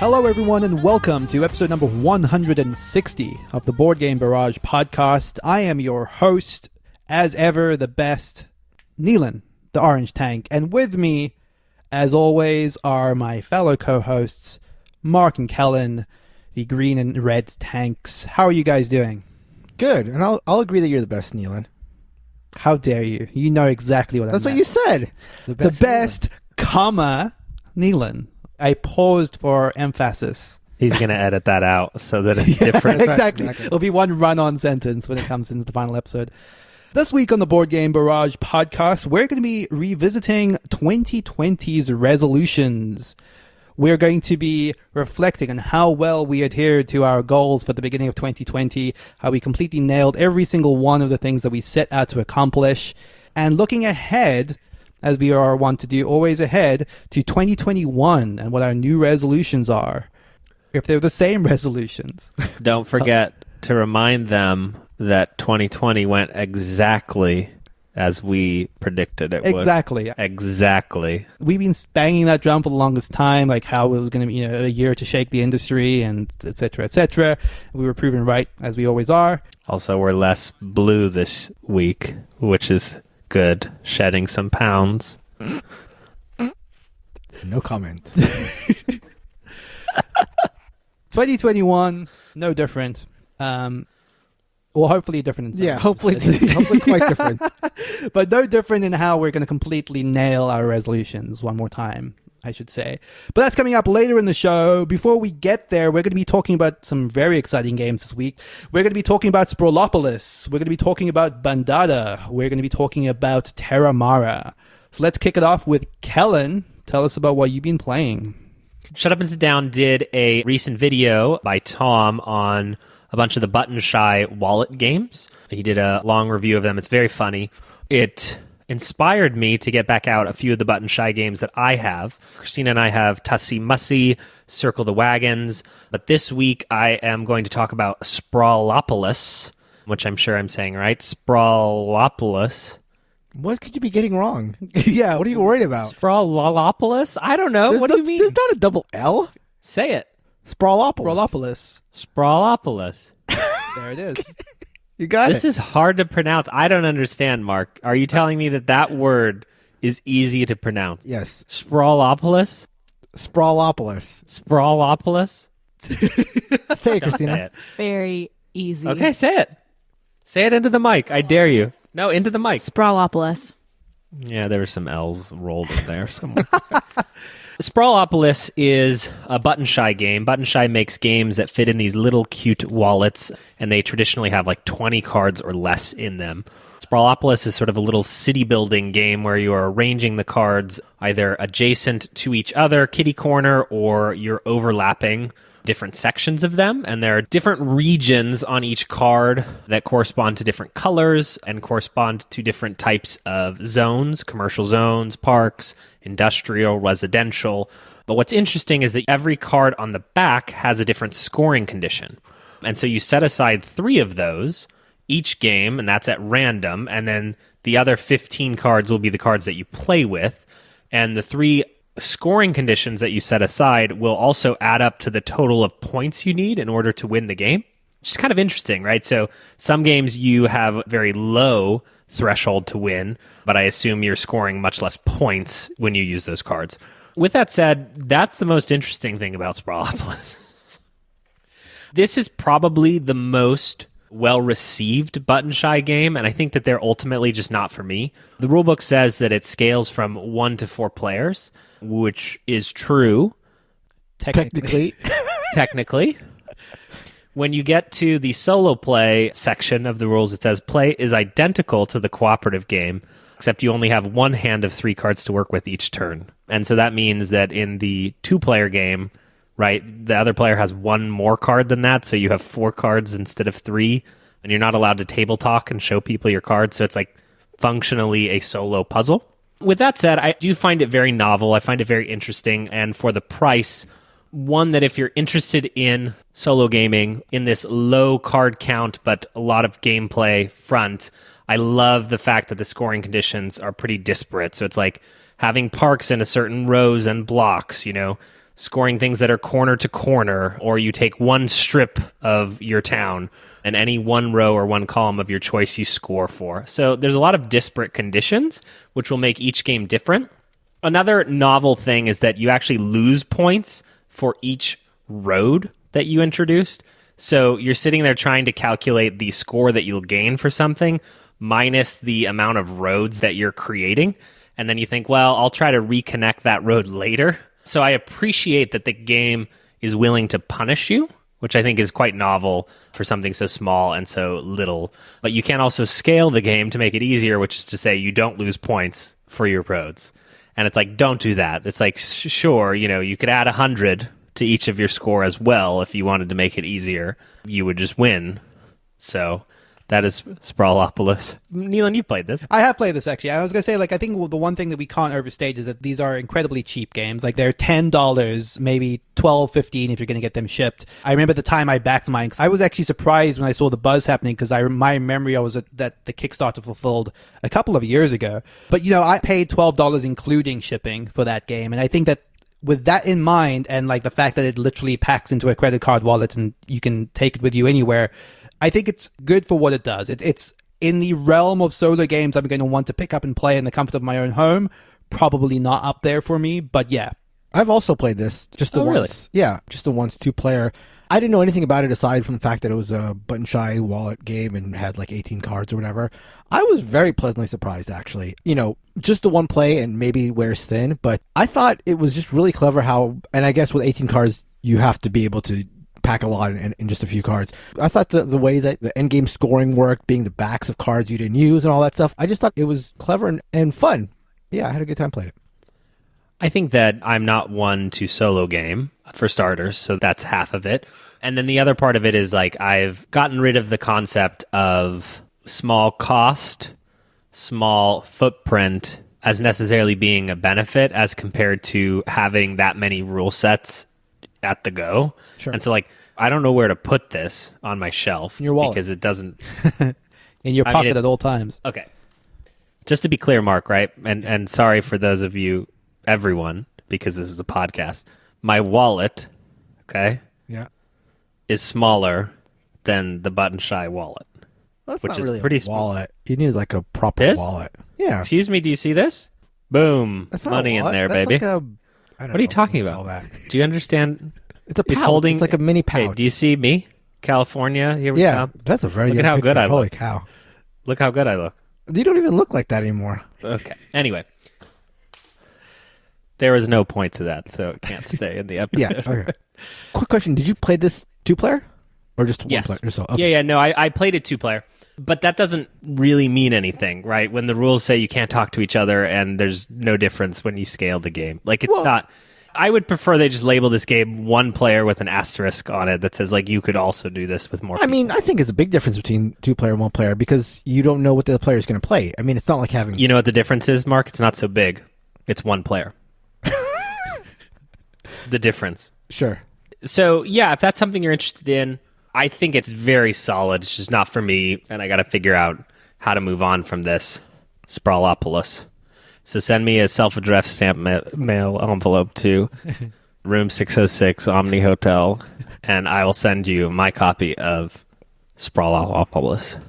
Hello, everyone, and welcome to episode number 160 of the Board Game Barrage podcast. I am your host, as ever, the best, Neelan, the Orange Tank. And with me, as always, are my fellow co-hosts, Mark and Kellen, the green and red tanks. How are you guys doing? Good, and I'll agree that you're the best, Neelan. How dare you? You know exactly what I meant. That's what you said. The best, comma, Neelan. I paused for emphasis. He's going to edit that out so that it's different. Exactly. It'll be one run-on sentence when it comes into the final episode. This week on the Board Game Barrage podcast, we're going to be revisiting 2020's resolutions. We're going to be reflecting on how well we adhered to our goals for the beginning of 2020, how we completely nailed every single one of the things that we set out to accomplish, and looking ahead, as we are wont to do, always ahead, to 2021 and what our new resolutions are, if they're the same resolutions. Don't forget to remind them that 2020 went exactly as we predicted it would. Exactly. We've been banging that drum for the longest time, like how it was going to be a year to shake the industry and et cetera, et cetera. We were proven right, as we always are. Also, we're less blue this week, which is good. Shedding some pounds. No comment. 2021, no different. Well, hopefully different. Yeah, hopefully quite different. But no different in how we're going to completely nail our resolutions one more time, I should say. But that's coming up later in the show. Before we get there, we're going to be talking about some very exciting games this week. We're going to be talking about Sprawlopolis. We're going to be talking about Bandada. We're going to be talking about Terramara. So let's kick it off with Kellen. Tell us about what you've been playing. Shut Up and Sit Down did a recent video by Tom on a bunch of the Button Shy wallet games. He did a long review of them. It's very funny. It inspired me to get back out a few of the Button Shy games that I have. Christina and I have Tussie Mussy, Circle the Wagons. But this week I am going to talk about Sprawlopolis, which I'm sure I'm saying right. Sprawlopolis. What could you be getting wrong? Yeah, what are you worried about? Sprawlopolis? I don't know. What do you mean? There's not a double L. Say it. Sprawlopolis. Sprawlopolis. There it is. You got it. This is hard to pronounce. I don't understand, Mark. Are you telling me that word is easy to pronounce? Yes. Sprawlopolis? Sprawlopolis. Sprawlopolis? Say it, Christina. Say it. Very easy. Okay, say it. Say it into the mic. I dare you. No, into the mic. Sprawlopolis. Yeah, there were some L's rolled in there somewhere. Sprawlopolis is a Button Shy game. Button Shy makes games that fit in these little cute wallets, and they traditionally have like 20 cards or less in them. Sprawlopolis is sort of a little city-building game where you are arranging the cards either adjacent to each other, kitty corner, or you're overlapping different sections of them, and there are different regions on each card that correspond to different colors and correspond to different types of zones, commercial zones, parks, industrial, residential. But what's interesting is that every card on the back has a different scoring condition. And so you set aside 3 of those each game, and that's at random, and then the other 15 cards will be the cards that you play with, and the 3 scoring conditions that you set aside will also add up to the total of points you need in order to win the game, which is kind of interesting, right? So some games you have very low threshold to win, but I assume you're scoring much less points when you use those cards. With that said, that's the most interesting thing about Sprawlopolis. This is probably the most well-received Button Shy game, and I think that they're ultimately just not for me. The rulebook says that it scales from 1 to 4 players, which is true. Technically. When you get to the solo play section of the rules, it says play is identical to the cooperative game, except you only have 1 hand of 3 cards to work with each turn. And so that means that in the 2-player game, right, the other player has 1 more card than that, so you have 4 cards instead of 3, and you're not allowed to table talk and show people your cards, so it's like functionally a solo puzzle. With that said, I do find it very novel. I find it very interesting, and for the price, one that if you're interested in solo gaming in this low card count but a lot of gameplay front, I love the fact that the scoring conditions are pretty disparate. So it's like having parks in a certain rows and blocks, you know, scoring things that are corner to corner, or you take one strip of your town and any one row or one column of your choice you score for. So there's a lot of disparate conditions, which will make each game different. Another novel thing is that you actually lose points for each road that you introduced. So you're sitting there trying to calculate the score that you'll gain for something minus the amount of roads that you're creating. And then you think, well, I'll try to reconnect that road later. So I appreciate that the game is willing to punish you, which I think is quite novel for something so small and so little. But you can also scale the game to make it easier, which is to say you don't lose points for your roads. And it's like, don't do that. It's like, sure, you could add 100 to each of your score as well if you wanted to make it easier. You would just win. So that is Sprawlopolis. Neelan, you've played this. I have played this, actually. I was going to say, I think the one thing that we can't overstate is that these are incredibly cheap games. They're $10, maybe $12, $15 if you're going to get them shipped. I remember the time I backed mine, 'cause I was actually surprised when I saw the buzz happening, because my memory was that the Kickstarter fulfilled a couple of years ago. But, I paid $12 including shipping for that game. And I think that with that in mind, and the fact that it literally packs into a credit card wallet and you can take it with you anywhere, I think it's good for what it does. It's in the realm of solo games I'm going to want to pick up and play in the comfort of my own home. Probably not up there for me, but yeah. I've also played this just the once. Really? Yeah, just the once, 2-player. I didn't know anything about it aside from the fact that it was a button shy wallet game and had 18 cards or whatever. I was very pleasantly surprised, actually. Just the one play and maybe wears thin, but I thought it was just really clever how, and I guess with 18 cards, you have to be able to pack a lot in just a few cards. I thought the way that the endgame scoring worked, being the backs of cards you didn't use and all that stuff, I just thought it was clever and fun. Yeah, I had a good time playing it. I think that I'm not one to solo game, for starters, so that's half of it. And then the other part of it is I've gotten rid of the concept of small cost, small footprint as necessarily being a benefit as compared to having that many rule sets at the go. Sure. And so I don't know where to put this on my shelf in your wallet, because it doesn't in your pocket at all times. Okay. Just to be clear, Mark, right? And sorry for those of you, everyone, because this is a podcast. My wallet, okay? Yeah. Is smaller than the button shy wallet. Well, that's which not is really pretty a wallet. You need a proper This? wallet. Yeah. Excuse me, do you see this? Boom. That's not Money a in wallet. there, That's baby. I don't What are you know talking what about? you call that. Do you understand? It's a pouch. It's holding. It's like a mini pouch. Hey, do you see me? California, here we Yeah, come. that's a very Look good at how picture. good I Holy look. cow. Look how good I look. You don't even look like that anymore. Okay. Anyway. There was no point to that, so it can't stay in the episode. Yeah, okay. Quick question. Did you play this 2-player? Or just Yes. 1 player? So, okay. Yeah, no, I played it 2-player. But that doesn't really mean anything, right? When the rules say you can't talk to each other and there's no difference when you scale the game. It's Well- not... I would prefer they just label this game 1 player with an asterisk on it that says, you could also do this with more people. I think it's a big difference between 2-player and 1-player because you don't know what the other player is going to play. It's not like having... You know what the difference is, Mark? It's not so big. It's 1 player. The difference. Sure. So, yeah, if that's something you're interested in, I think it's very solid. It's just not for me, and I got to figure out how to move on from this. Sprawlopolis. So send me a self-addressed stamp mail envelope to room 606 Omni Hotel, and I will send you my copy of Sprawlopolis.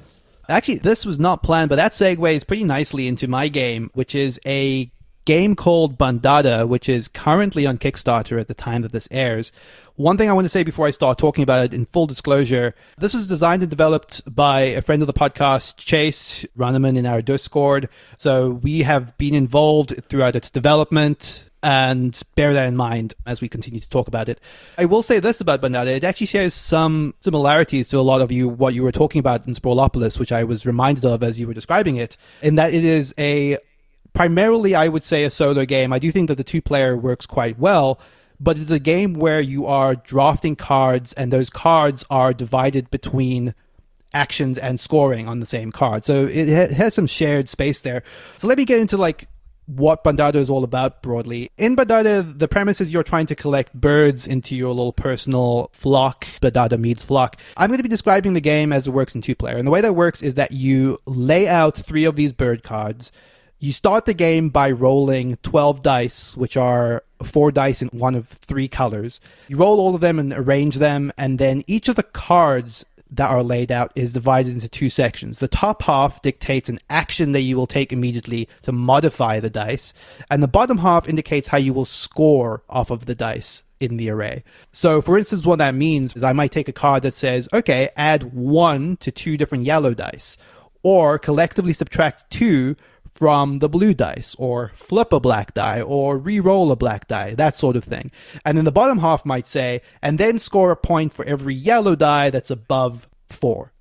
Actually, this was not planned, but that segues pretty nicely into my game, which is a game called Bandada, which is currently on Kickstarter at the time that this airs. One thing I want to say before I start talking about it, in full disclosure, this was designed and developed by a friend of the podcast, Chase Runneman, in our Discord. So we have been involved throughout its development, and bear that in mind as we continue to talk about it. I will say this about Bandada. It actually shares some similarities to a lot of what you were talking about in Sprawlopolis, which I was reminded of as you were describing it, in that it is primarily, I would say, a solo game. I do think that the 2-player works quite well, but it's a game where you are drafting cards, and those cards are divided between actions and scoring on the same card. So it has some shared space there. So let me get into what Bandada is all about broadly. In Bandada, the premise is you're trying to collect birds into your little personal flock. Bandada means flock. I'm going to be describing the game as it works in 2-player. And the way that works is that you lay out 3 of these bird cards. You start the game by rolling 12 dice, which are 4 dice in one of 3 colors. You roll all of them and arrange them, and then each of the cards that are laid out is divided into 2 sections. The top half dictates an action that you will take immediately to modify the dice, and the bottom half indicates how you will score off of the dice in the array. So, for instance, what that means is I might take a card that says, okay, add 1 to 2 different yellow dice, or collectively subtract 2 from the blue dice, or flip a black die, or re-roll a black die, that sort of thing. And then the bottom half might say, and then score a point for every yellow die that's above 4.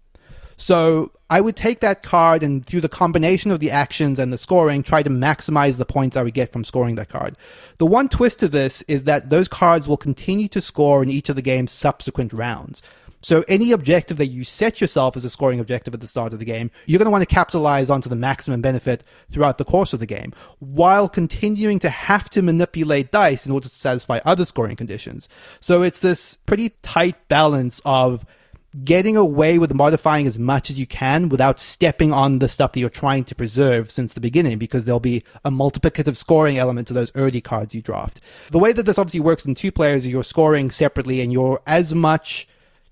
So I would take that card and through the combination of the actions and the scoring, try to maximize the points I would get from scoring that card. The one twist to this is that those cards will continue to score in each of the game's subsequent rounds. So any objective that you set yourself as a scoring objective at the start of the game, you're going to want to capitalize onto the maximum benefit throughout the course of the game, while continuing to have to manipulate dice in order to satisfy other scoring conditions. So it's this pretty tight balance of getting away with modifying as much as you can without stepping on the stuff that you're trying to preserve since the beginning, because there'll be a multiplicative scoring element to those early cards you draft. The way that this obviously works in 2 players is you're scoring separately, and you're as much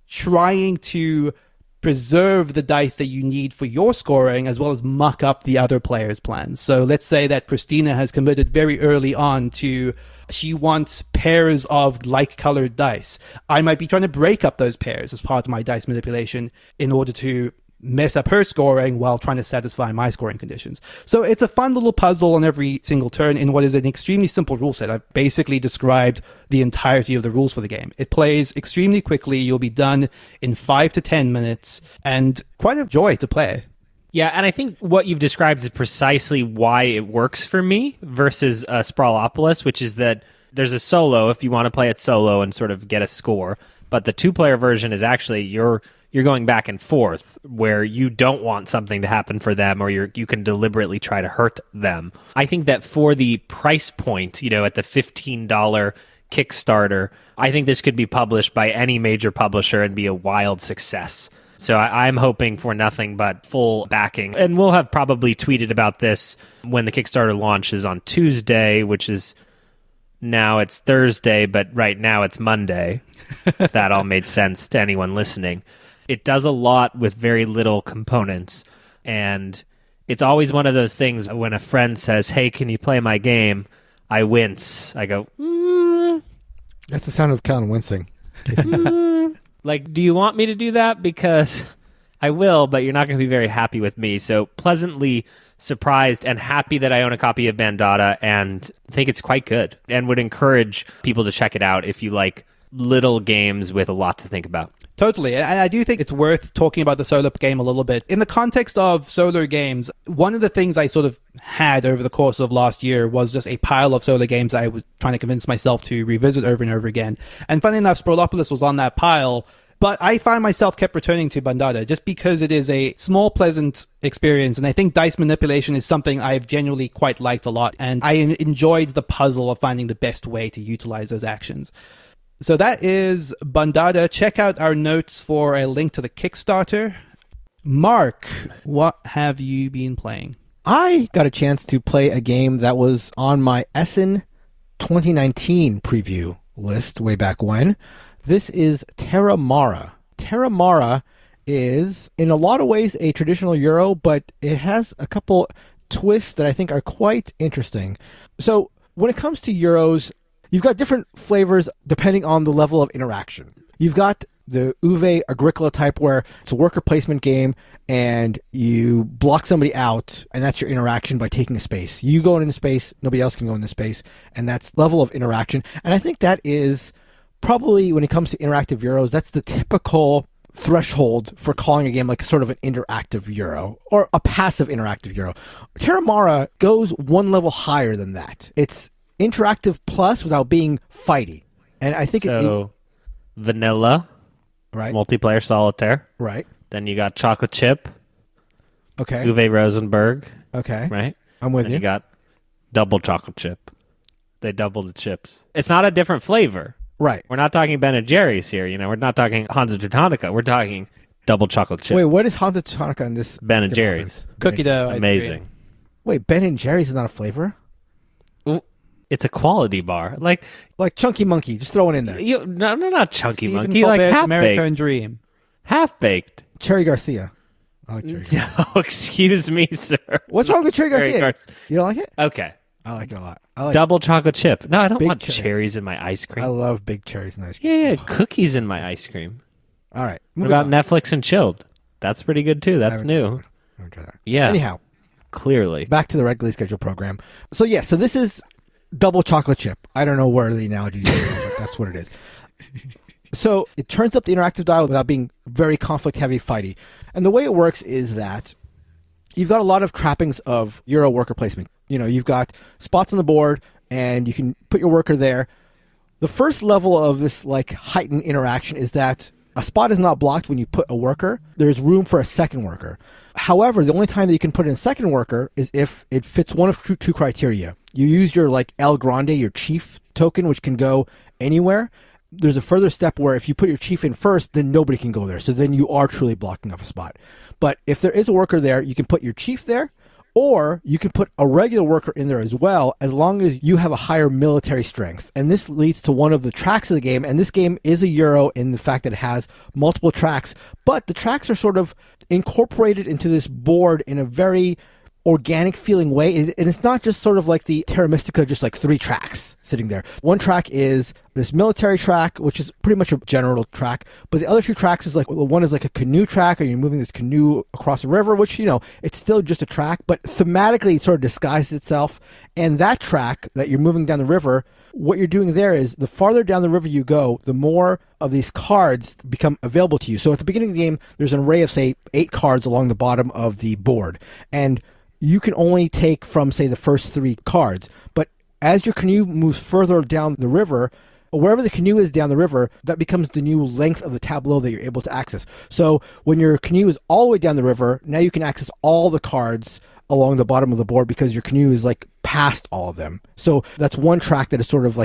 trying to preserve the dice that you need for your scoring as well as muck up the other player's plans. So let's say that Christina has committed very early on to she wants pairs of like-colored dice. I might be trying to break up those pairs as part of my dice manipulation in order to mess up her scoring while trying to satisfy my scoring conditions. So it's a fun little puzzle on every single turn in what is an extremely simple rule set. I've basically described the entirety of the rules for the game. It plays extremely quickly. You'll be done in 5 to 10 minutes, and quite a joy to play. Yeah, and I think what you've described is precisely why it works for me versus Sprawlopolis, which is that there's a solo if you want to play it solo and sort of get a score, but the 2-player version is actually you're going back and forth where you don't want something to happen for them, or you can deliberately try to hurt them. I think that for the price point, at the $15 Kickstarter, I think this could be published by any major publisher and be a wild success. So I'm hoping for nothing but full backing. And we'll have probably tweeted about this when the Kickstarter launches on Tuesday, which is now it's Thursday, but right now it's Monday, if that all made sense to anyone listening. It does a lot with very little components, and it's always one of those things when a friend says, hey, can you play my game? I wince. I go, That's the sound of Colin wincing. Like, do you want me to do that? Because I will, but you're not going to be very happy with me. So pleasantly surprised and happy that I own a copy of Bandada and think it's quite good, and would encourage people to check it out if you like little games with a lot to think about. Totally. And I do think it's worth talking about the solo game a little bit. In the context of solo games, one of the things I sort of had over the course of last year was just a pile of solo games that I was trying to convince myself to revisit over and over again. And funny enough, Sprawlopolis was on that pile, but I find myself kept returning to Bandada just because it is a small, pleasant experience. And I think dice manipulation is something I've genuinely quite liked a lot. And I enjoyed the puzzle of finding the best way to utilize those actions. So that is Bandada. Check out our notes for a link to the Kickstarter. Mark, what have you been playing? I got a chance to play a game that was on my Essen 2019 preview list way back when. This is Terramara. Terramara is, in a lot of ways, a traditional Euro, but it has a couple twists that I think are quite interesting. So when it comes to Euros, you've got different flavors depending on the level of interaction. You've got the Uwe Agricola type where it's a worker placement game and you block somebody out, and that's your interaction by taking a space. You go into space, nobody else can go into space, and that's level of interaction. And I think that is probably, when it comes to interactive Euros, that's the typical threshold for calling a game like sort of an interactive Euro or a passive interactive Euro. Terramara goes one level higher than that. It's interactive plus without being fighty. And I think vanilla, right? Multiplayer solitaire. Right. Then you got chocolate chip. Okay. Uwe Rosenberg. Okay. Right? I'm with then you. You got double chocolate chip. They double the chips. It's not a different flavor. Right. We're not talking Ben and Jerry's here. We're not talking Hansa Teutonica. We're talking double chocolate chip. Wait, what is Hansa Teutonica in this? Ben and Jerry's. Cookie dough. Amazing. Wait, Ben and Jerry's is not a flavor? It's a quality bar. Like Chunky Monkey. Just throw it in there. no, not Chunky Stephen Monkey. Like Colbert's half American baked. Dream. Half baked. Cherry Garcia. I like Cherry Garcia. Oh, excuse me, sir. What's wrong with Cherry Garcia? Gar- You don't like it? Okay. I like it a lot. I like Double chocolate chip. No, I don't Big want cherry. cherries in my ice I cream. love big cherries and ice cream. Yeah, cookies in my ice cream. All right. What moving about on. Netflix and chilled? That's pretty good too. That's haven't new. I haven't tried that. Yeah. Anyhow, Clearly. back to the regularly scheduled program. So this is double chocolate chip. I don't know where the analogy is, but that's what it is. So it turns up the interactive dial without being very conflict heavy fighty. And the way it works is that you've got a lot of trappings of Euro worker placement. You've got spots on the board and you can put your worker there. The first level of this heightened interaction is that a spot is not blocked when you put a worker. There's room for a second worker. However, the only time that you can put in a second worker is if it fits one of two criteria. You use your El Grande, your chief token, which can go anywhere. There's a further step where if you put your chief in first, then nobody can go there. So then you are truly blocking off a spot. But if there is a worker there, you can put your chief there, or you can put a regular worker in there as well, as long as you have a higher military strength. And this leads to one of the tracks of the game. And this game is a Euro in the fact that it has multiple tracks, but the tracks are sort of incorporated into this board in a very organic feeling way. And it's not just sort of like the Terra Mystica, just 3 tracks sitting there. One track is this military track, which is pretty much a general track, but the other 2 tracks is one is a canoe track, or you're moving this canoe across a river, which it's still just a track, but thematically it sort of disguises itself. And that track that you're moving down the river, what you're doing there is the farther down the river you go, the more of these cards become available to you. So at the beginning of the game, there's an array of, say, 8 cards along the bottom of the board, and you can only take from, say, the first 3 cards. But as your canoe moves further down the river, wherever the canoe is down the river, that becomes the new length of the tableau that you're able to access. So when your canoe is all the way down the river, now you can access all the cards along the bottom of the board because your canoe is past all of them. So that's one track that is sort of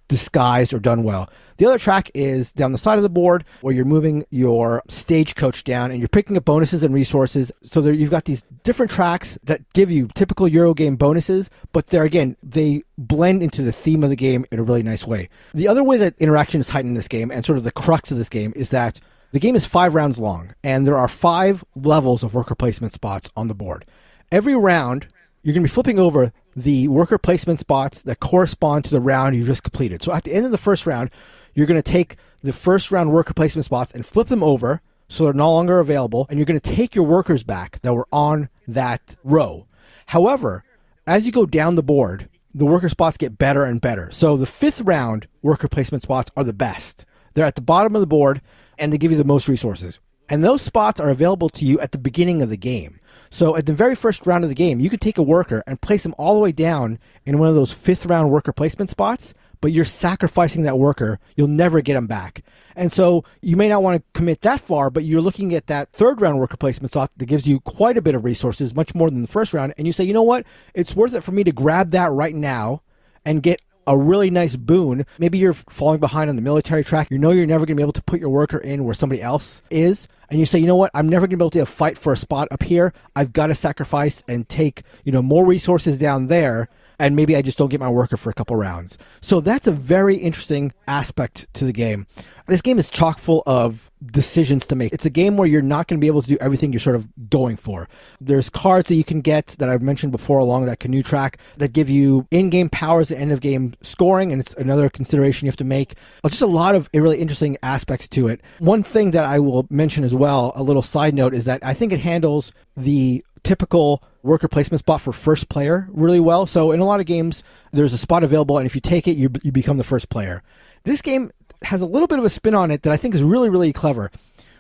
disguised or done well. The other track is down the side of the board where you're moving your stagecoach down and you're picking up bonuses and resources. So there you've got these different tracks that give you typical Euro game bonuses, but they blend into the theme of the game in a really nice way. The other way that interaction is heightened in this game, and sort of the crux of this game, is that the game is 5 rounds long and there are 5 levels of worker placement spots on the board. Every round, you're going to be flipping over the worker placement spots that correspond to the round you just completed. So at the end of the first round, you're going to take the first round worker placement spots and flip them over so they're no longer available, and you're going to take your workers back that were on that row. However, as you go down the board, the worker spots get better and better. So the 5th round worker placement spots are the best. They're at the bottom of the board, and they give you the most resources. And those spots are available to you at the beginning of the game. So at the very first round of the game, you could take a worker and place them all the way down in one of those 5th round worker placement spots, but you're sacrificing that worker. You'll never get them back. And so you may not want to commit that far, but you're looking at that 3rd round worker placement slot that gives you quite a bit of resources, much more than the first round. And you say, you know what? It's worth it for me to grab that right now and get a really nice boon. Maybe you're falling behind on the military track. You know you're never going to be able to put your worker in where somebody else is. And you say, you know what? I'm never going to be able to fight for a spot up here. I've got to sacrifice and take, more resources down there. And maybe I just don't get my worker for a couple rounds. So that's a very interesting aspect to the game. This game is chock full of decisions to make. It's a game where you're not going to be able to do everything you're sort of going for. There's cards that you can get that I've mentioned before along that canoe track that give you in-game powers and end-of-game scoring, and it's another consideration you have to make. Just a lot of really interesting aspects to it. One thing that I will mention as well, a little side note, is that I think it handles the typical worker placement spot for first player really well. So in a lot of games, there's a spot available, and if you take it, you become the first player. This game has a little bit of a spin on it that I think is really, really clever.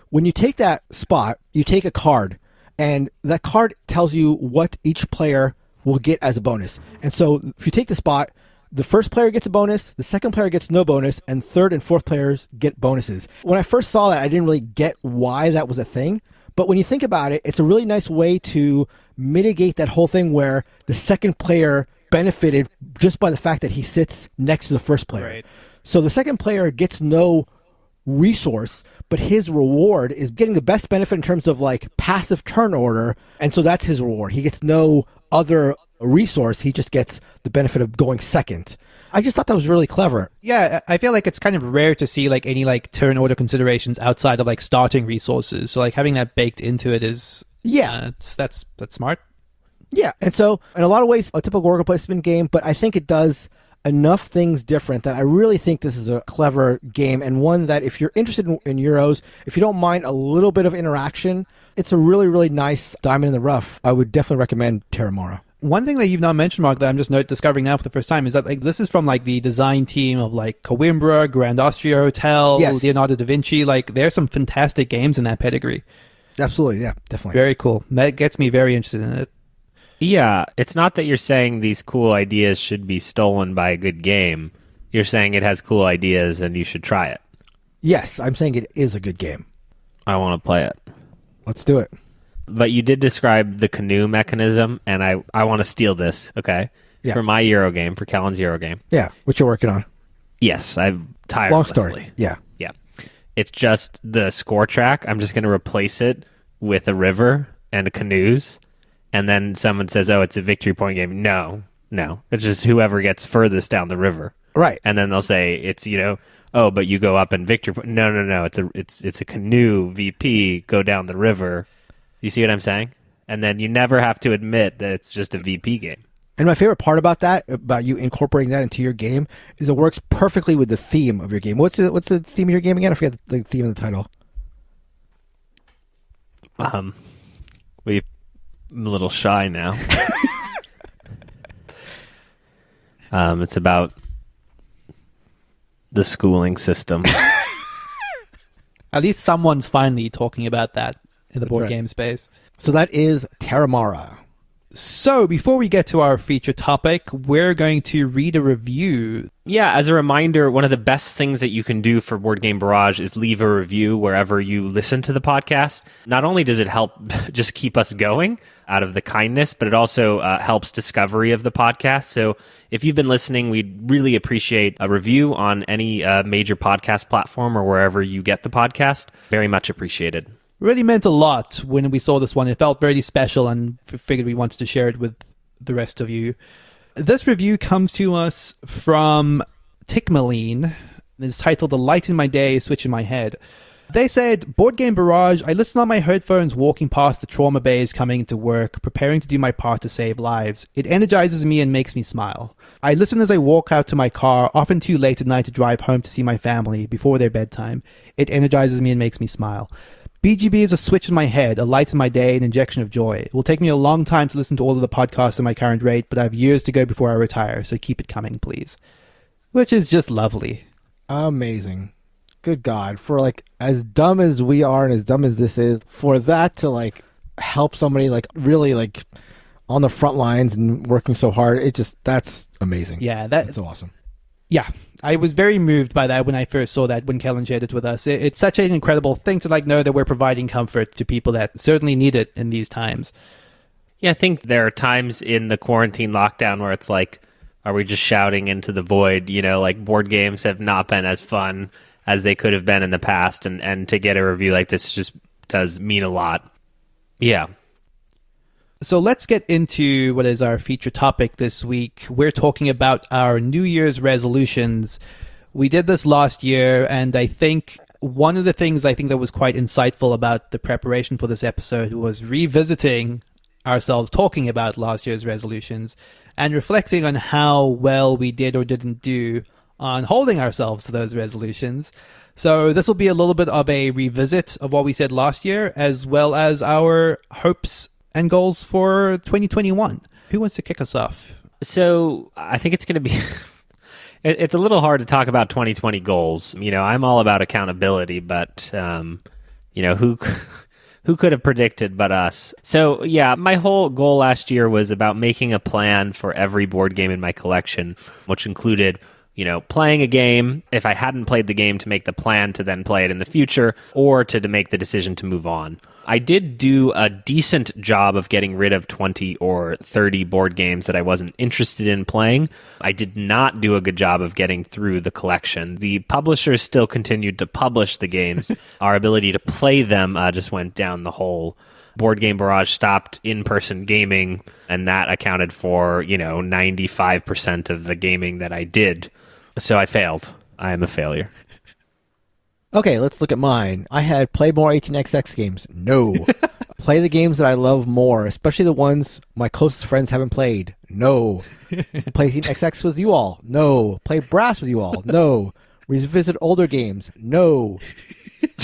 When you take that spot, you take a card, and that card tells you what each player will get as a bonus. And so if you take the spot, the first player gets a bonus, the second player gets no bonus, and 3rd and 4th players get bonuses. When I first saw that, I didn't really get why that was a thing. But when you think about it, it's a really nice way to mitigate that whole thing where the second player benefited just by the fact that he sits next to the first player. Right. So the second player gets no resource, but his reward is getting the best benefit in terms of passive turn order. And so that's his reward. He gets no other resource, he just gets the benefit of going second. I just thought that was really clever. Yeah, I feel like it's kind of rare to see like any like turn order considerations outside of like starting resources. So like having that baked into it is that's smart. Yeah, and so in a lot of ways, a typical worker placement game, but I think it does enough things different that I really think this is a clever game, and one that if you're interested in Euros, if you don't mind a little bit of interaction, it's a really, really nice diamond in the rough. I would definitely recommend Terramara. One thing that you've not mentioned, Mark, that I'm just discovering now for the first time is that like this is from like the design team of like Coimbra, Grand Austria Hotel, Yes. Leonardo da Vinci. Like there's some fantastic games in that pedigree. Absolutely, yeah, definitely. Very cool. That gets me very interested in it. Yeah, it's not that you're saying these cool ideas should be stolen by a good game. You're saying it has cool ideas and you should try it. Yes, I'm saying it is a good game. I want to play it. Let's do it. But you did describe the canoe mechanism, and I want to steal this, okay? Yeah. For my Euro game, for Kellen's Euro game. Yeah, what you're working on. Yes, I've tirelessly. Long story. Yeah. Yeah. It's just the score track. I'm just going to replace it with a river and canoes. And then someone says, oh, it's a victory point game. No. It's just whoever gets furthest down the river. Right. And then they'll say, it's, oh, but you go up in victory point. No. It's a canoe VP, go down the river. You see what I'm saying? And then you never have to admit that it's just a VP game. And my favorite part about that, about you incorporating that into your game, is it works perfectly with the theme of your game. What's the theme of your game again? I forget the theme of the title. I'm a little shy now. It's about the schooling system. At least someone's finally talking about that in the board right. game space. So that is Terramara. So before we get to our feature topic, we're going to read a review. Yeah, as a reminder, one of the best things that you can do for Board Game Barrage is leave a review wherever you listen to the podcast. Not only does it help just keep us going out of the kindness, but it also helps discovery of the podcast. So if you've been listening, we'd really appreciate a review on any major podcast platform or wherever you get the podcast. Very much appreciated. Really meant a lot when we saw this one. It felt very special and figured we wanted to share it with the rest of you. This review comes to us from Tickmaline. It's titled "The Light in My Day, Switch in My Head." They said, Board Game Barrage, I listen on my headphones walking past the trauma bays coming into work, preparing to do my part to save lives. It energizes me and makes me smile. I listen as I walk out to my car, often too late at night to drive home to see my family before their bedtime. It energizes me and makes me smile. BGB is a switch in my head, a light in my day, an injection of joy. It will take me a long time to listen to all of the podcasts at my current rate, but I have years to go before I retire, so keep it coming, please. Which is just lovely. Amazing. Good God. For like as dumb as we are and as dumb as this is, for that to like help somebody like really like on the front lines and working so hard, that's amazing. Yeah, that's so awesome. Yeah, I was very moved by that when I first saw that, when Kellen shared it with us. It's such an incredible thing to like know that we're providing comfort to people that certainly need it in these times. Yeah, I think there are times in the quarantine lockdown where it's like, are we just shouting into the void? Like board games have not been as fun as they could have been in the past, and to get a review like this just does mean a lot. Yeah. So let's get into what is our feature topic this week. We're talking about our New Year's resolutions. We did this last year, and I think one of the things I think that was quite insightful about the preparation for this episode was revisiting ourselves talking about last year's resolutions and reflecting on how well we did or didn't do on holding ourselves to those resolutions. So this will be a little bit of a revisit of what we said last year, as well as our hopes and goals for 2021. Who wants to kick us off? So I think it's going to be... it's a little hard to talk about 2020 goals. I'm all about accountability, but, who could have predicted but us? So, yeah, my whole goal last year was about making a plan for every board game in my collection, which included, playing a game, if I hadn't played the game, to make the plan to then play it in the future, or to make the decision to move on. I did do a decent job of getting rid of 20 or 30 board games that I wasn't interested in playing. I did not do a good job of getting through the collection. The publishers still continued to publish the games. Our ability to play them just went down the hole. Board Game Barrage stopped in-person gaming, and that accounted for, 95% of the gaming that I did. So I failed. I am a failure. Okay, let's look at mine. I had play more 18xx games. No. Play the games that I love more, especially the ones my closest friends haven't played. No. Play 18xx with you all. No. Play Brass with you all. No. Revisit older games. No.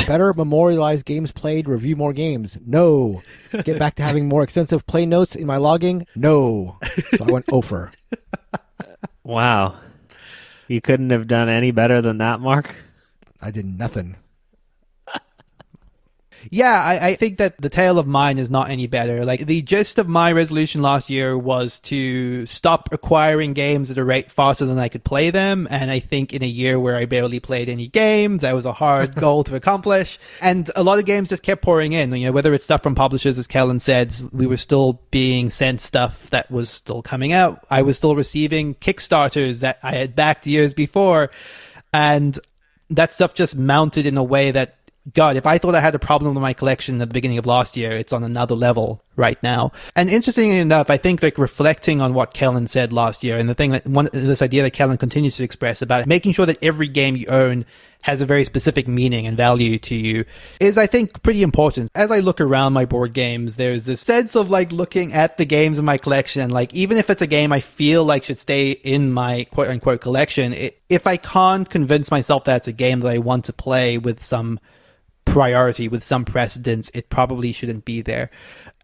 Better memorialize games played, review more games. No. Get back to having more extensive play notes in my logging. No. So I went over. Wow. You couldn't have done any better than that, Mark? I did nothing. Yeah, I think that the tale of mine is not any better. Like, the gist of my resolution last year was to stop acquiring games at a rate faster than I could play them. And I think in a year where I barely played any games, that was a hard goal to accomplish. And a lot of games just kept pouring in. Whether it's stuff from publishers, as Kellen said, we were still being sent stuff that was still coming out. I was still receiving Kickstarters that I had backed years before. And that stuff just mounted in a way that, God, if I thought I had a problem with my collection at the beginning of last year, it's on another level right now. And interestingly enough, I think reflecting on what Kellen said last year, and this idea that Kellen continues to express about making sure that every game you own has a very specific meaning and value to you is, I think, pretty important. As I look around my board games, there's this sense of looking at the games in my collection, and even if it's a game I feel like should stay in my quote unquote collection, if I can't convince myself that it's a game that I want to play with some priority, with some precedence, it probably shouldn't be there.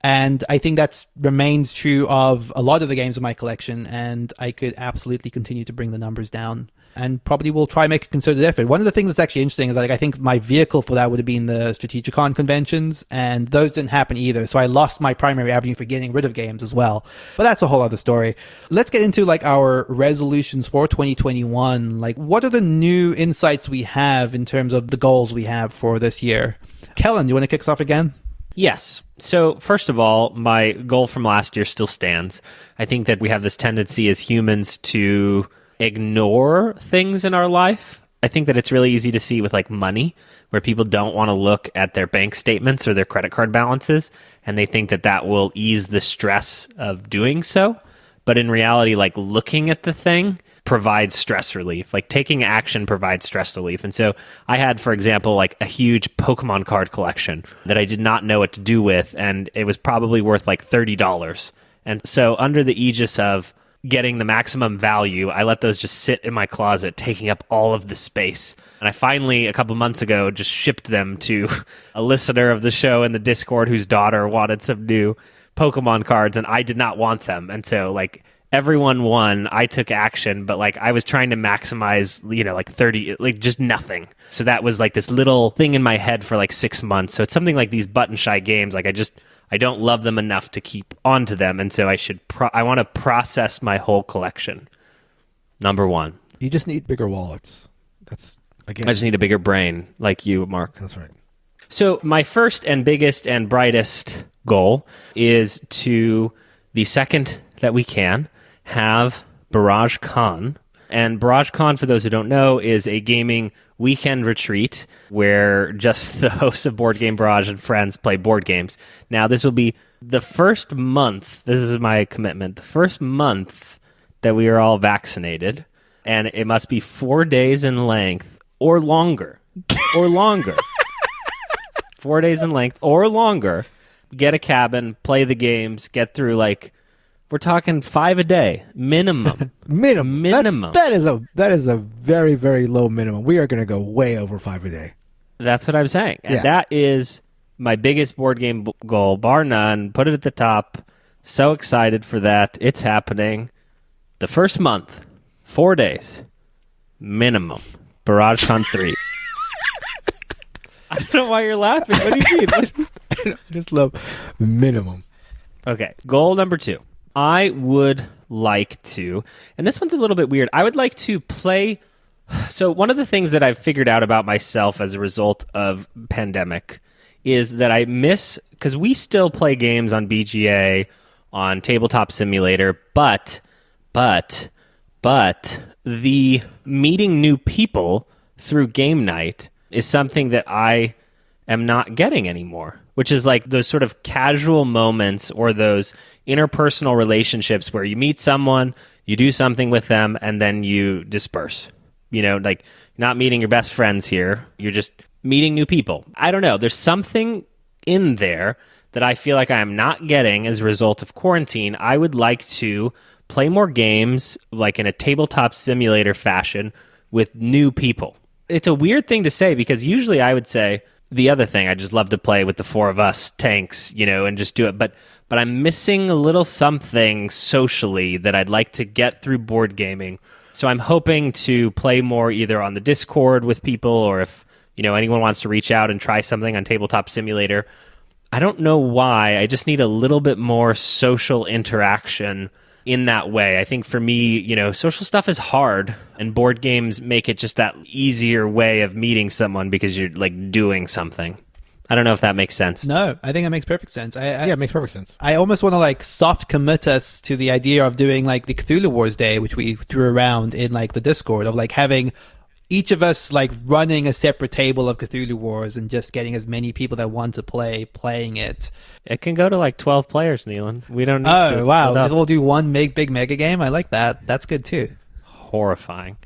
And I think that remains true of a lot of the games in my collection, and I could absolutely continue to bring the numbers down, and probably will try and make a concerted effort. One of the things that's actually interesting is that I think my vehicle for that would have been the Strategicon conventions, and those didn't happen either. So I lost my primary avenue for getting rid of games as well. But that's a whole other story. Let's get into our resolutions for 2021. What are the new insights we have in terms of the goals we have for this year? Kellen, do you want to kick us off again? Yes. So first of all, my goal from last year still stands. I think that we have this tendency as humans to ignore things in our life. I think that it's really easy to see with money, where people don't want to look at their bank statements or their credit card balances, and they think that that will ease the stress of doing so. But in reality, looking at the thing provides stress relief. Taking action provides stress relief. And so I had, for example, a huge Pokemon card collection that I did not know what to do with, and it was probably worth $30. And so under the aegis of getting the maximum value, I let those just sit in my closet, taking up all of the space. And I finally, a couple months ago, just shipped them to a listener of the show in the Discord whose daughter wanted some new Pokemon cards, and I did not want them. And so, everyone won. I took action, but I was trying to maximize, 30, just nothing. So that was this little thing in my head for 6 months. So it's something like these button shy games. I don't love them enough to keep onto them. And so I want to process my whole collection. Number one. You just need bigger wallets. That's, again. I just need a bigger brain like you, Mark. That's right. So my first and biggest and brightest goal is to, the second that we can, have Barrage Con. And Barrage Con, for those who don't know, is a gaming weekend retreat where just the hosts of Board Game Barrage and friends play board games. Now, this will be the first month, this is my commitment, the first month that we are all vaccinated, and it must be 4 days in length or longer. Or longer. 4 days in length or longer. Get a cabin, play the games, get through we're talking 5 a day, minimum. Minimum. That is a very, very low minimum. We are going to go way over 5 a day. That's what I'm saying. And that is my biggest board game goal, bar none. Put it at the top. So excited for that. It's happening. The first month, 4 days, minimum. BarageCon 3. I don't know why you're laughing. What do you mean? I just love minimum. Okay, goal number 2. I would like to, and this one's a little bit weird, I would like to play. So one of the things that I've figured out about myself as a result of pandemic is that I miss, because we still play games on BGA, on Tabletop Simulator, but the meeting new people through game night is something that I am not getting anymore. which is like those sort of casual moments or those interpersonal relationships where you meet someone, you do something with them, and then you disperse. You know, like you're not meeting your best friends here. You're just meeting new people. I don't know. There's something in there that I feel like I am not getting as a result of quarantine. I would like to play more games like in a tabletop simulator fashion with new people. It's a weird thing to say because usually I would say the other thing, I just love to play with the four of us tanks, you know, and just do it. But I'm missing a little something socially that I'd like to get through board gaming. So I'm hoping to play more either on the Discord with people, or if, you know, anyone wants to reach out and try something on Tabletop Simulator. I don't know why. I just need a little bit more social interaction in that way. I think for me, you know, social stuff is hard, and board games make it just that easier way of meeting someone because you're like doing something. I don't know if that makes sense. No, I think that makes perfect sense. Yeah, it makes perfect sense. I almost want to like soft commit us to the idea of doing like the Cthulhu Wars day, which we threw around in like the Discord, of like having each of us like running a separate table of Cthulhu Wars and just getting as many people that want to play playing it. It can go to like 12 players, Neelan. We don't need Oh, to wow. split up. Just we'll do one big mega game. I like that. That's good too. Horrifying.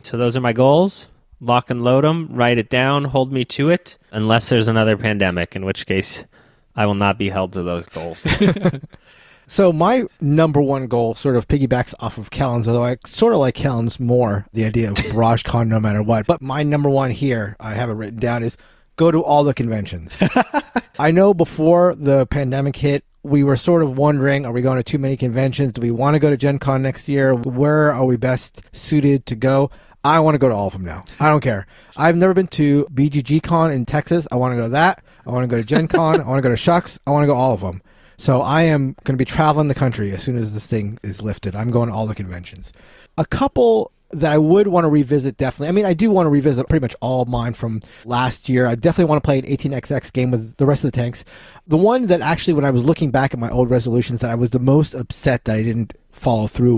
So those are my goals. Lock and load them, write it down, hold me to it, unless there's another pandemic, in which case I will not be held to those goals. So my number one goal sort of piggybacks off of Kellen's, although I sort of like Kellen's more, the idea of Barrage Con no matter what. But my number one here, I have it written down, is go to all the conventions. I know before the pandemic hit, we were sort of wondering, are we going to too many conventions? Do we want to go to Gen Con next year? Where are we best suited to go? I want to go to all of them now. I don't care. I've never been to BGG Con in Texas. I want to go to that. I want to go to Gen Con. I want to go to Shucks. I want to go all of them. So I am going to be traveling the country as soon as this thing is lifted. I'm going to all the conventions. A couple that I would want to revisit, definitely. I mean, I do want to revisit pretty much all of mine from last year. I definitely want to play an 18XX game with the rest of the tanks. The one that actually, when I was looking back at my old resolutions, that I was the most upset that I didn't follow through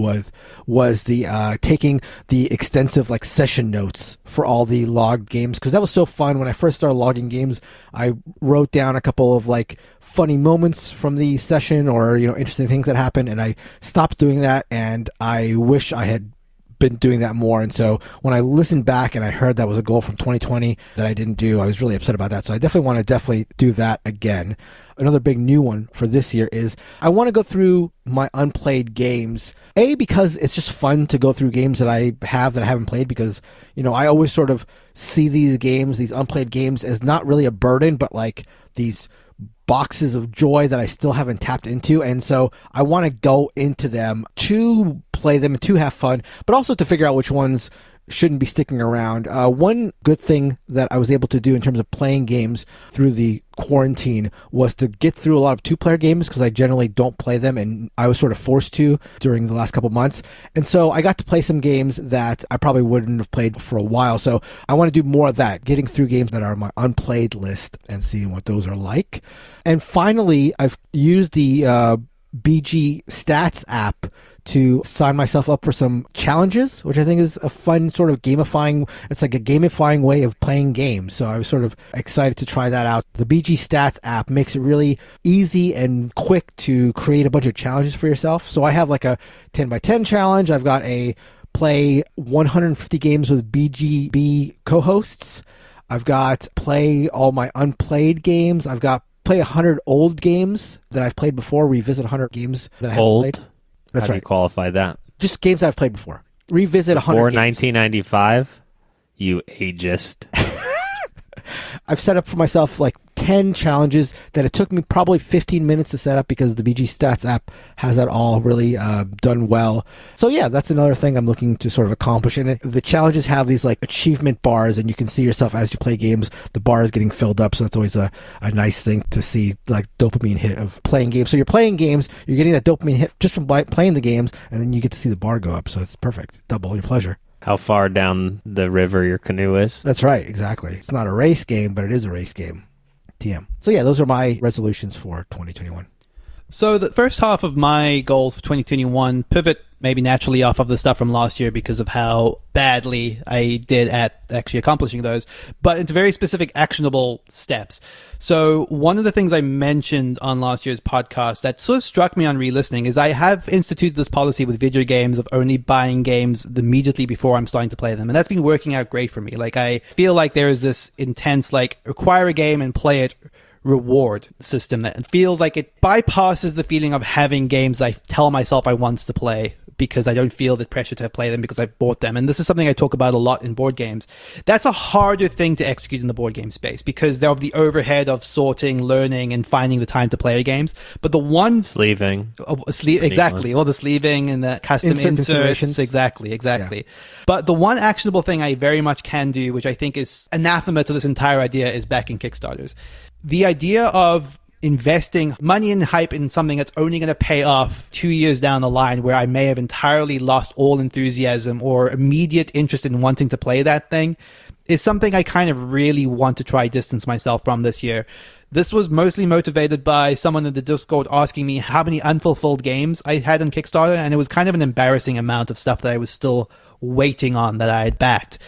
was the taking the extensive like session notes for all the logged games, because that was so fun. When I first started logging games, I wrote down a couple of like funny moments from the session, or interesting things that happened, and I stopped doing that, and I wish I had been doing that more. And so when I listened back and I heard that was a goal from 2020 that I didn't do, I was really upset about that. So I definitely want to do that again. Another big new one for this year is I want to go through my unplayed games. A, because it's just fun to go through games that I haven't played, because, I always sort of see these games, these unplayed games, as not really a burden, but like these boxes of joy that I still haven't tapped into. And so I want to go into them to play them and to have fun, but also to figure out which ones shouldn't be sticking around. One good thing that I was able to do in terms of playing games through the quarantine was to get through a lot of two-player games, because I generally don't play them, and I was sort of forced to during the last couple months. And so I got to play some games that I probably wouldn't have played for a while. So I want to do more of that, getting through games that are on my unplayed list and seeing what those are like. And finally, I've used the BG Stats app to sign myself up for some challenges, which I think is a fun sort of it's like a gamifying way of playing games. So I was sort of excited to try that out. The BG Stats app makes it really easy and quick to create a bunch of challenges for yourself. So I have like a 10x10 challenge. I've got a play 150 games with BGB co-hosts. I've got play all my unplayed games. I've got play 100 old games that I've played before, revisit 100 games that I haven't played. That's How do you right. qualify that? Just games that I've played before. Revisit 100 Before games. 1995? You ageist. I've set up for myself like 10 challenges that it took me probably 15 minutes to set up, because the BG Stats app has that all really done well. So yeah, that's another thing I'm looking to sort of accomplish. And the challenges have these like achievement bars, and you can see yourself as you play games, the bar is getting filled up. So that's always a nice thing to see, like dopamine hit of playing games. So you're playing games, you're getting that dopamine hit just from playing the games, and then you get to see the bar go up. So it's perfect. Double your pleasure. How far down the river your canoe is? That's right, exactly. It's not a race game, but it is a race game. TM. So yeah, those are my resolutions for 2021. So the first half of my goals for 2021 pivot maybe naturally off of the stuff from last year because of how badly I did at actually accomplishing those, but it's very specific actionable steps. So one of the things I mentioned on last year's podcast that sort of struck me on re-listening is I have instituted this policy with video games of only buying games immediately before I'm starting to play them. And that's been working out great for me. Like, I feel like there is this intense, like, acquire a game and play it reward system that feels like it bypasses the feeling of having games that I tell myself I want to play because I don't feel the pressure to play them because I've bought them. And this is something I talk about a lot in board games. That's a harder thing to execute in the board game space because they're the overhead of sorting, learning, and finding the time to play games. But the one... Sleeving. Exactly. All the sleeving and the custom inserts. Exactly. Yeah. But the one actionable thing I very much can do, which I think is anathema to this entire idea, is backing Kickstarters. The idea of investing money and hype in something that's only going to pay off 2 years down the line where I may have entirely lost all enthusiasm or immediate interest in wanting to play that thing is something I kind of really want to try distance myself from this year. This was mostly motivated by someone in the Discord asking me how many unfulfilled games I had on Kickstarter, and it was kind of an embarrassing amount of stuff that I was still waiting on that I had backed.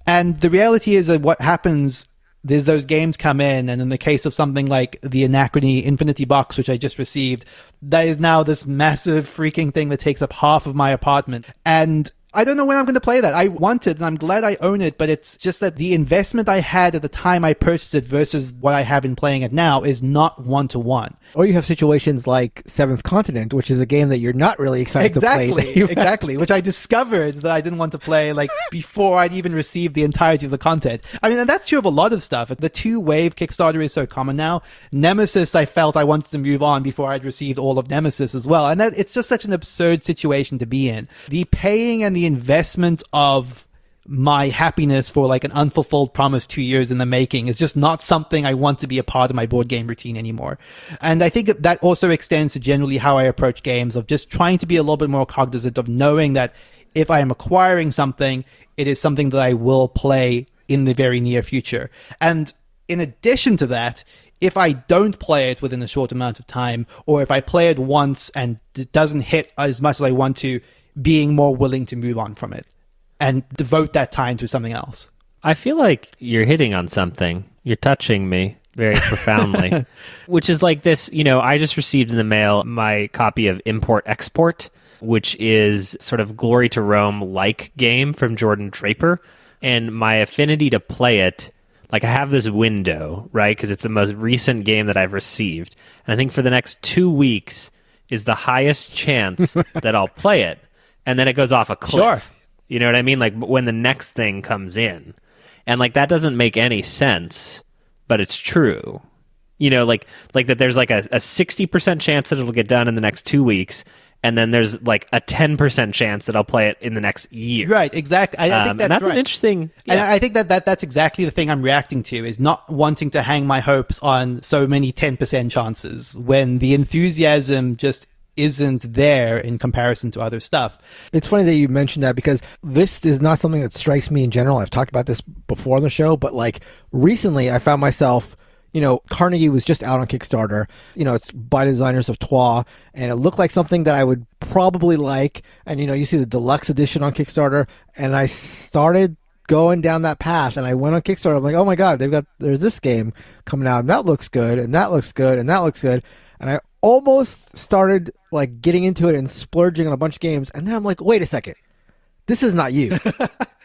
And the reality is that what happens... there's those games come in, and in the case of something like the Anachrony Infinity Box, which I just received, that is now this massive freaking thing that takes up half of my apartment. And I don't know when I'm going to play that. I want it, and I'm glad I own it, but it's just that the investment I had at the time I purchased it versus what I have in playing it now is not one-to-one. Or you have situations like Seventh Continent, which is a game that you're not really excited to play. Exactly, which I discovered that I didn't want to play like before I'd even received the entirety of the content. I mean, and that's true of a lot of stuff. The two-wave Kickstarter is so common now. Nemesis, I felt I wanted to move on before I'd received all of Nemesis as well. And it's just such an absurd situation to be in. The paying and the investment of my happiness for like an unfulfilled promise 2 years in the making is just not something I want to be a part of my board game routine anymore. And I think that also extends to generally how I approach games, of just trying to be a little bit more cognizant of knowing that if I am acquiring something, it is something that I will play in the very near future. And in addition to that, if I don't play it within a short amount of time, or if I play it once and it doesn't hit as much as I want to, being more willing to move on from it and devote that time to something else. I feel like you're hitting on something. You're touching me very profoundly, which is like this, I just received in the mail my copy of Import Export, which is sort of Glory to Rome-like game from Jordan Draper. And my affinity to play it, like I have this window, right? Because it's the most recent game that I've received. And I think for the next 2 weeks is the highest chance that I'll play it. And then it goes off a cliff. Sure. You know what I mean? Like when the next thing comes in. And like that doesn't make any sense, but it's true. Like that there's like a 60% chance that it'll get done in the next 2 weeks. And then there's like a 10% chance that I'll play it in the next year. Right, exactly. I think that's right. An interesting... Yeah. And I think that's exactly the thing I'm reacting to, is not wanting to hang my hopes on so many 10% chances when the enthusiasm just isn't there in comparison to other stuff. It's funny that you mentioned that, because this is not something that strikes me in general. I've talked about this before on the show, but like recently I found myself, Carnegie was just out on Kickstarter. It's by the designers of Twa, and it looked like something that I would probably like. And, you see the deluxe edition on Kickstarter, and I started going down that path, and I went on Kickstarter. I'm like, oh my God, there's this game coming out, and that looks good, and that looks good, and that looks good. And I almost started like getting into it and splurging on a bunch of games. And then I'm like, wait a second. This is not you.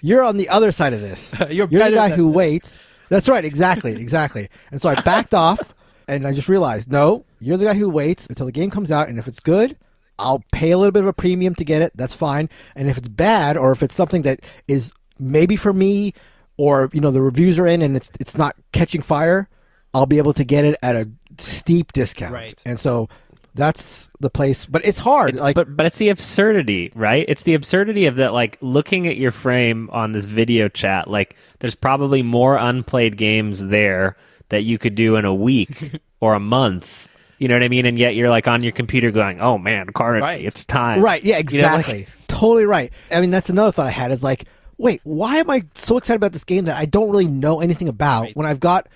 You're on the other side of this. You're the guy who waits. That's right. Exactly. And so I backed off, and I just realized, no, you're the guy who waits until the game comes out. And if it's good, I'll pay a little bit of a premium to get it. That's fine. And if it's bad, or if it's something that is maybe for me, or, the reviews are in and it's not catching fire, I'll be able to get it at a steep discount. Right. And so that's the place, but it's hard. But it's the absurdity, right? It's the absurdity of that, like looking at your frame on this video chat, like there's probably more unplayed games there that you could do in a week or a month. You know what I mean? And yet you're like on your computer going, oh man, Carnegie, right. It's time. Right. Yeah, exactly. Totally right. I mean, that's another thought I had, is like, wait, why am I so excited about this game that I don't really know anything about, when I've got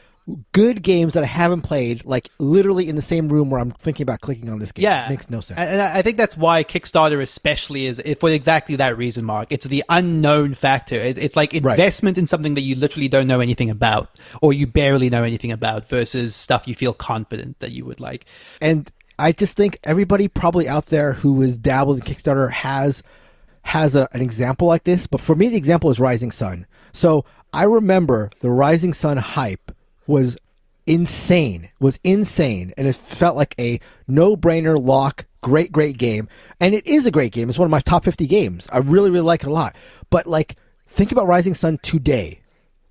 good games that I haven't played, like literally in the same room where I'm thinking about clicking on this game. Yeah. It makes no sense. And I think that's why Kickstarter especially is for exactly that reason, Mark. It's the unknown factor. It's like investment in something that you literally don't know anything about, or you barely know anything about, versus stuff you feel confident that you would like. And I just think everybody probably out there who has dabbled in Kickstarter has an example like this. But for me, the example is Rising Sun. So I remember the Rising Sun hype was insane, and it felt like a no-brainer lock, great game. And it is a great game. It's one of my top 50 games. I really, really like it a lot. But, like, think about Rising Sun today.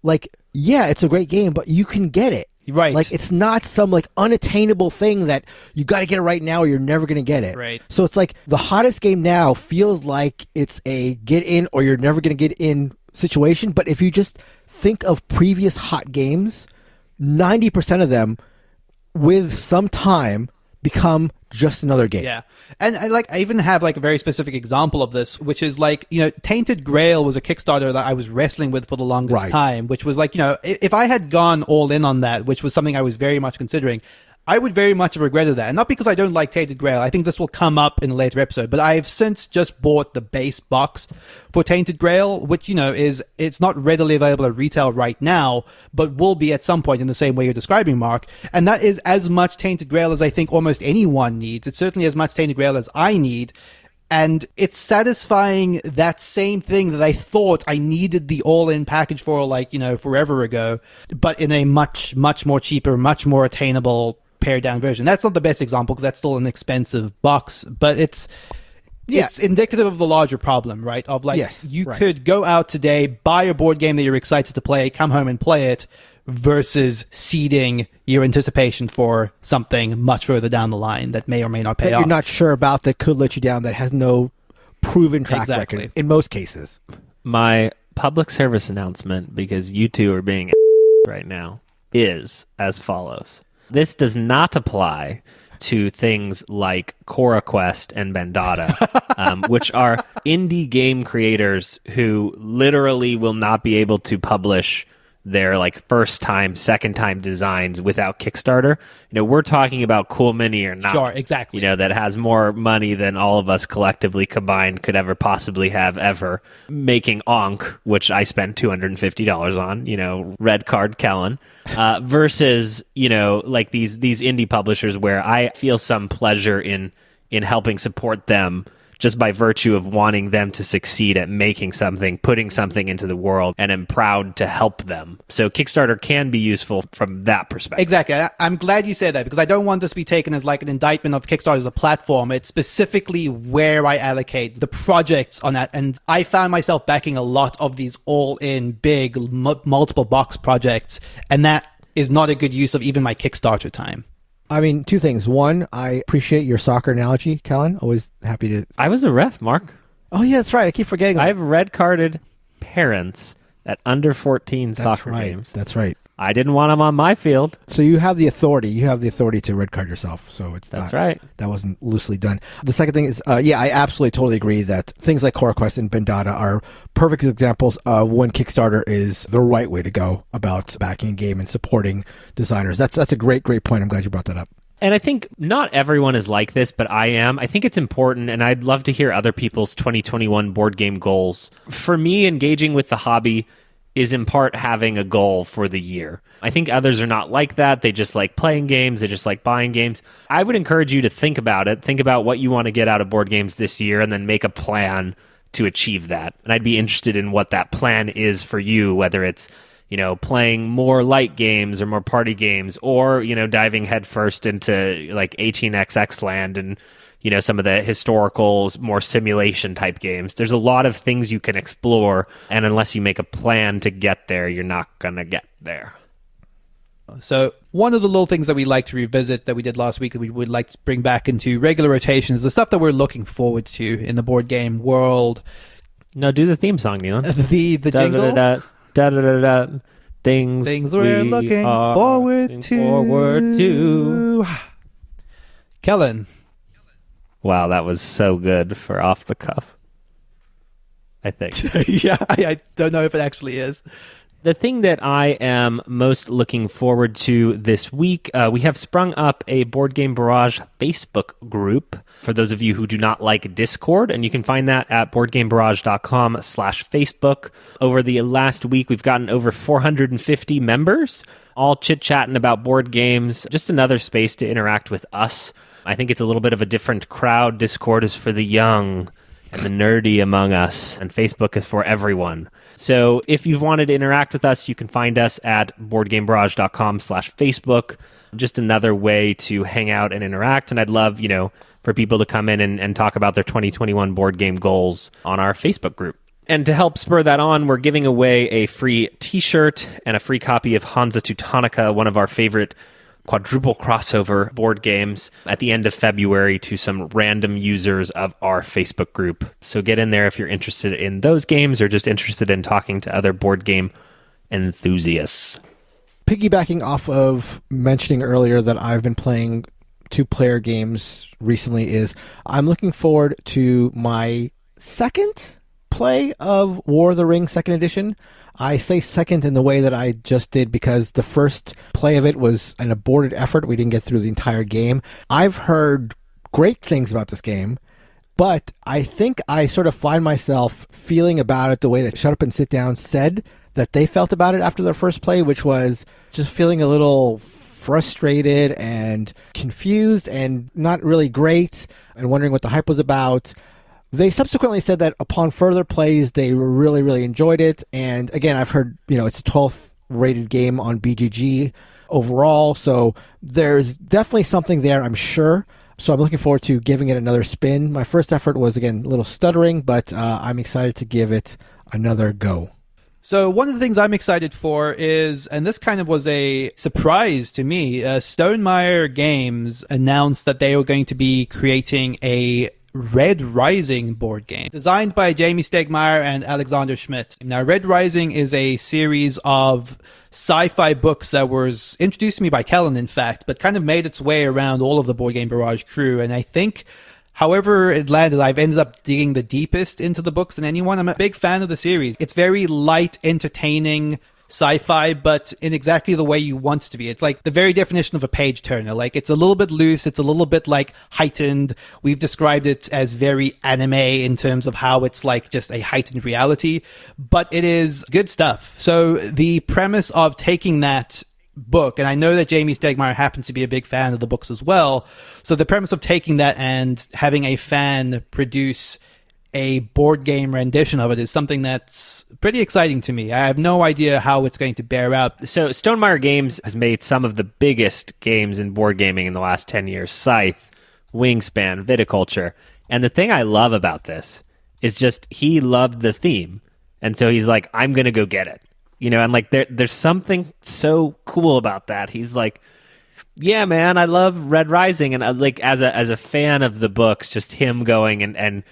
Like, yeah, it's a great game, but you can get it. Right. Like, it's not some, like, unattainable thing that you got to get it right now or you're never going to get it. Right. So it's like the hottest game now feels like it's a get in or you're never going to get in situation. But if you just think of previous hot games, 90% of them, with some time, become just another game. Yeah. And I even have like a very specific example of this, which is like, Tainted Grail was a Kickstarter that I was wrestling with for the longest time, which was like, if I had gone all in on that, which was something I was very much considering, I would very much have regretted that. And not because I don't like Tainted Grail. I think this will come up in a later episode. But I've since just bought the base box for Tainted Grail, which, it's not readily available at retail right now, but will be at some point in the same way you're describing, Mark. And that is as much Tainted Grail as I think almost anyone needs. It's certainly as much Tainted Grail as I need. And it's satisfying that same thing that I thought I needed the all-in package for, like, forever ago, but in a much, much more cheaper, much more attainable pared down version. That's not the best example because that's still an expensive box, but it's indicative of the larger problem, right? Of like, you could go out today, buy a board game that you're excited to play, come home and play it, versus seeding your anticipation for something much further down the line that may or may not pay off. You're not sure about, that could let you down, that has no proven track record in most cases. My public service announcement, because you two are being right now, is as follows. This does not apply to things like Cora Quest and Bandada, which are indie game creators who literally will not be able to publish their like first time, second time designs without Kickstarter. We're talking about Cool Mini or not. Sure, exactly. That has more money than all of us collectively combined could ever possibly have ever. Making Onk, which I spent $250 on, red card Kellen, versus, like these indie publishers where I feel some pleasure in helping support them just by virtue of wanting them to succeed at making something, putting something into the world, and am proud to help them. So Kickstarter can be useful from that perspective. Exactly. I'm glad you said that, because I don't want this to be taken as like an indictment of Kickstarter as a platform. It's specifically where I allocate the projects on that. And I found myself backing a lot of these all-in big multiple box projects, and that is not a good use of even my Kickstarter time. I mean, two things. One, I appreciate your soccer analogy, Kellen. Always happy to... I was a ref, Mark. Oh, yeah, that's right. I keep forgetting that. I have red-carded parents at under 14 soccer games. That's right. I didn't want them on my field. So you have the authority. You have the authority to red card yourself. So That's right. That wasn't loosely done. The second thing is, I absolutely totally agree that things like Cora Quest and Bandada are perfect examples of when Kickstarter is the right way to go about backing a game and supporting designers. That's a great point. I'm glad you brought that up. And I think not everyone is like this, but I am. I think it's important, and I'd love to hear other people's 2021 board game goals. For me, engaging with the hobby is in part having a goal for the year. I think others are not like that. They just like playing games. They just like buying games. I would encourage you to think about it. Think about what you want to get out of board games this year, and then make a plan to achieve that. And I'd be interested in what that plan is for you, whether it's, playing more light games or more party games, or, diving headfirst into like 18xx land and, some of the historical, more simulation type games. There's a lot of things you can explore, and unless you make a plan to get there, you're not going to get there. So one of the little things that we like to revisit that we did last week that we would like to bring back into regular rotations, the stuff that we're looking forward to in the board game world. No, do the theme song, Neil. The jingle? Things we're looking forward to. Kellen. Wow, that was so good for off the cuff, I think. Yeah, I don't know if it actually is. The thing that I am most looking forward to this week, we have sprung up a Board Game Barrage Facebook group for those of you who do not like Discord, and you can find that at boardgamebarrage.com/Facebook. Over the last week, we've gotten over 450 members, all chit-chatting about board games, just another space to interact with us. I think it's a little bit of a different crowd. Discord is for the young and the nerdy among us, and Facebook is for everyone. So if you've wanted to interact with us, you can find us at boardgamebarrage.com/Facebook. Just another way to hang out and interact. And I'd love, for people to come in and talk about their 2021 board game goals on our Facebook group. And to help spur that on, we're giving away a free t-shirt and a free copy of Hansa Teutonica, one of our favorite quadruple crossover board games, at the end of February to some random users of our Facebook group. So get in there if you're interested in those games or just interested in talking to other board game enthusiasts. Piggybacking off of mentioning earlier that I've been playing 2-player games recently, is I'm looking forward to my second play of War of the Ring 2nd Edition. I say second in the way that I just did because the first play of it was an aborted effort. We didn't get through the entire game. I've heard great things about this game, but I think I sort of find myself feeling about it the way that Shut Up and Sit Down said that they felt about it after their first play, which was just feeling a little frustrated and confused and not really great and wondering what the hype was about. They subsequently said that upon further plays, they really, really enjoyed it. And again, I've heard, it's a 12th rated game on BGG overall. So there's definitely something there, I'm sure. So I'm looking forward to giving it another spin. My first effort was, again, a little stuttering, but I'm excited to give it another go. So one of the things I'm excited for is, and this kind of was a surprise to me, Stonemaier Games announced that they were going to be creating a Red Rising board game designed by Jamie Stegmaier and Alexander Schmidt. Now, Red Rising is a series of sci-fi books that was introduced to me by Kellen, in fact, but kind of made its way around all of the Board Game Barrage crew. And I think, however it landed, I've ended up digging the deepest into the books than anyone. I'm a big fan of the series. It's very light, entertaining sci-fi, but in exactly the way you want it to be. It's like the very definition of a page turner. Like, it's a little bit loose, it's a little bit like heightened. We've described it as very anime in terms of how it's like just a heightened reality, but it is good stuff. So the premise of taking that book, and I know that Jamie Stegmaier happens to be a big fan of the books as well, so the premise of taking that and having a fan produce a board game rendition of it is something that's pretty exciting to me. I have no idea how it's going to bear out. So Stonemaier Games has made some of the biggest games in board gaming in the last 10 years. Scythe, Wingspan, Viticulture. And the thing I love about this is just he loved the theme. And so he's like, I'm going to go get it. And like there's something so cool about that. He's like, yeah, man, I love Red Rising. And like as a fan of the books, just him going and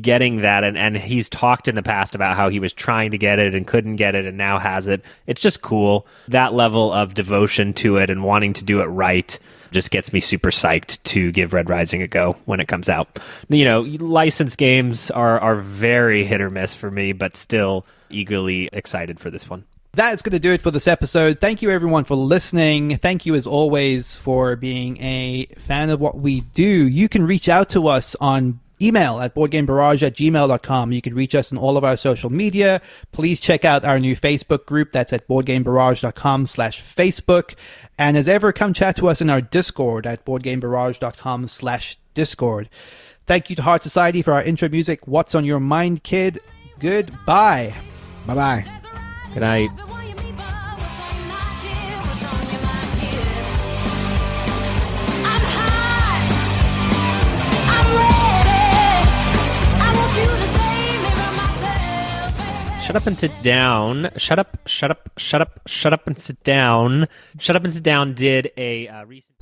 getting that, and he's talked in the past about how he was trying to get it and couldn't get it and now has it. It's just cool. That level of devotion to it and wanting to do it right just gets me super psyched to give Red Rising a go when it comes out. Licensed games are very hit or miss for me, but still eagerly excited for this one. That's going to do it for this episode. Thank you, everyone, for listening. Thank you, as always, for being a fan of what we do. You can reach out to us on email at boardgamebarrage@gmail.com. You can reach us on all of our social media. Please check out our new Facebook group. That's at boardgamebarrage.com/Facebook. And as ever, come chat to us in our Discord at boardgamebarrage.com/Discord. Thank you to Heart Society for our intro music. What's on Your Mind, Kid? Goodbye. Bye-bye. Good night. Shut up and sit down. Shut up and sit down. Shut up and sit down did a recent...